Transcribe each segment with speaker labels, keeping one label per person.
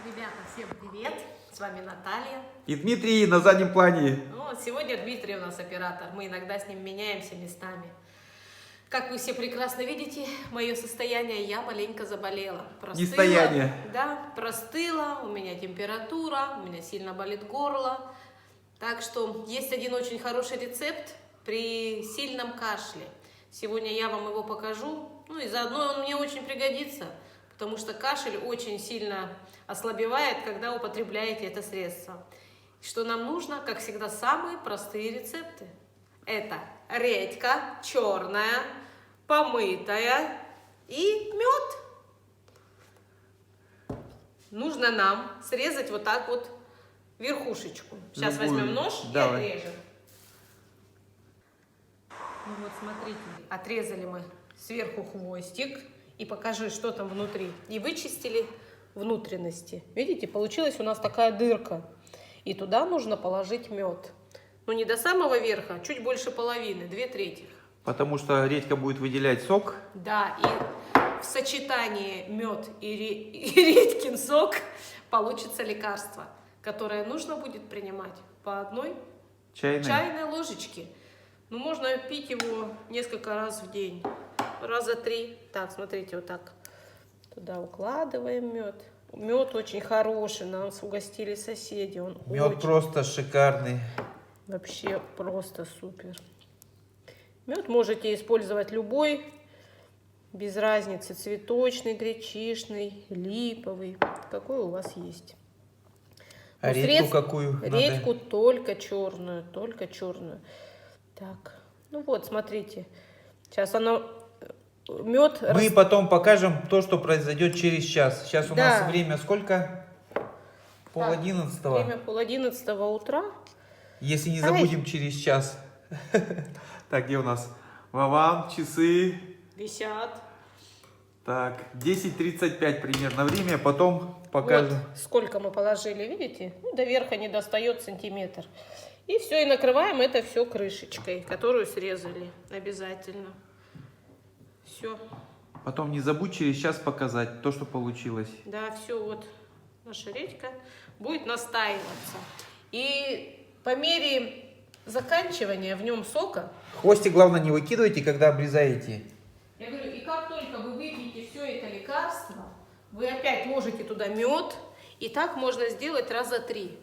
Speaker 1: Ребята, всем привет! С вами Наталья.
Speaker 2: И Дмитрий на заднем плане.
Speaker 1: Ну, сегодня Дмитрий у нас оператор. Мы иногда с ним меняемся местами. Как вы все прекрасно видите, мое состояние, я маленько заболела. Простыла.
Speaker 2: Нестояние.
Speaker 1: Да, простыла, у меня температура, у меня сильно болит горло. Так что есть один очень хороший рецепт при сильном кашле. Сегодня я вам его покажу. Ну и заодно он мне очень пригодится, потому что кашель очень сильно ослабевает, когда употребляете это средство. Что нам нужно? Как всегда, самые простые рецепты. Это редька черная, помытая и мед. Нужно нам срезать вот так вот верхушечку. Сейчас возьмем нож и отрежем. Ну вот смотрите, отрезали мы сверху хвостик. И покажи, что там внутри. И вычистили внутренности. Видите, получилась у нас такая дырка. И туда нужно положить мед. Ну не до самого верха, чуть больше половины, 2/3.
Speaker 2: Потому что редька будет выделять сок.
Speaker 1: Да, и в сочетании мед и редькин сок получится лекарство, которое нужно будет принимать по одной чайной ложечке. Ну, можно пить его несколько раз в день. Раза 3. Так, смотрите, вот так. Туда укладываем мед. Мед очень хороший, нас угостили соседи. Он
Speaker 2: Мед
Speaker 1: очень...
Speaker 2: просто шикарный.
Speaker 1: Вообще просто супер. Мед можете использовать любой, без разницы, цветочный, гречишный, липовый, какой у вас есть.
Speaker 2: А редьку какую?
Speaker 1: Редьку
Speaker 2: надо?
Speaker 1: только черную, только черную. Так, ну вот, смотрите. Сейчас оно... Мед...
Speaker 2: Мы потом покажем то, что произойдет через час. Сейчас у нас время сколько? 10:30.
Speaker 1: Время 10:30 утра.
Speaker 2: Если не забудем через час. Так, где у нас? Вован, часы.
Speaker 1: Висят.
Speaker 2: Так, 10:35 примерно время. Потом покажем.
Speaker 1: Вот сколько мы положили, видите? Ну, до верха не достает сантиметр. И все, и накрываем это все крышечкой, которую срезали обязательно. Все.
Speaker 2: Потом не забудь через час показать то, что получилось.
Speaker 1: Да, все, вот наша редька будет настаиваться. И по мере заканчивания в нем сока...
Speaker 2: Хвостик, главное, не выкидывайте, когда обрезаете.
Speaker 1: Я говорю, и как только вы выпьете все это лекарство, вы опять ложите туда мед, и так можно сделать раза 3.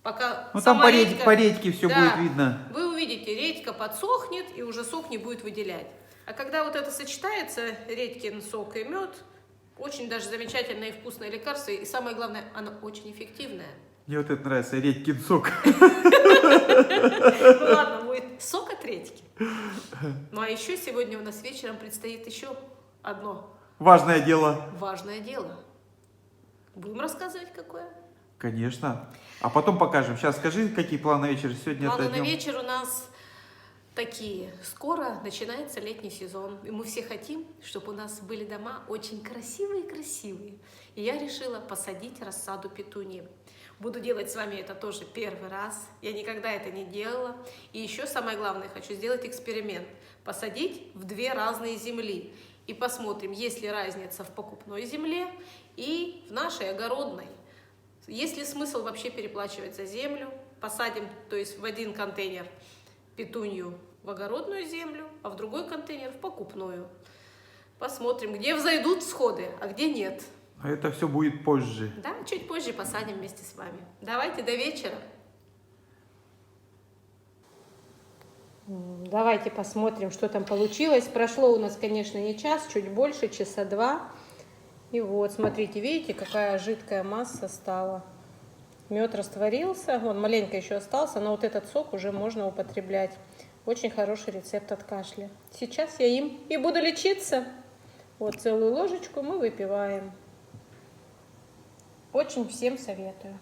Speaker 1: Пока
Speaker 2: ну там по редьке все будет видно.
Speaker 1: Вы увидите, редька подсохнет, и уже сок не будет выделять. А когда вот это сочетается, редькин сок и мед, очень даже замечательное и вкусное лекарство. И самое главное, оно очень эффективное.
Speaker 2: Мне вот это нравится, редькин сок.
Speaker 1: Ну ладно, будет сок от редьки. Ну а еще сегодня у нас вечером предстоит еще одно.
Speaker 2: Важное дело.
Speaker 1: Важное дело. Будем рассказывать, какое?
Speaker 2: Конечно. А потом покажем. Сейчас скажи, какие планы на вечер сегодня.
Speaker 1: Планы на вечер у нас такие. Скоро начинается летний сезон. И мы все хотим, чтобы у нас были дома очень красивые-красивые. И я решила посадить рассаду петунии. Буду делать с вами это тоже первый раз. Я никогда это не делала. И еще самое главное, хочу сделать эксперимент. Посадить в 2 разные земли. И посмотрим, есть ли разница в покупной земле и в нашей огородной. Есть ли смысл вообще переплачивать за землю? Посадим, то есть в один контейнер петунью в огородную землю, а в другой контейнер в покупную. Посмотрим, где взойдут всходы, а где нет.
Speaker 2: А это все будет позже.
Speaker 1: Да, чуть позже посадим вместе с вами. Давайте до вечера. Давайте посмотрим, что там получилось. Прошло у нас, конечно, не час, чуть больше, часа 2. И вот, смотрите, видите, какая жидкая масса стала. Мед растворился, он маленько еще остался, но вот этот сок уже можно употреблять. Очень хороший рецепт от кашля. Сейчас я им и буду лечиться. Вот целую ложечку мы выпиваем. Очень всем советую.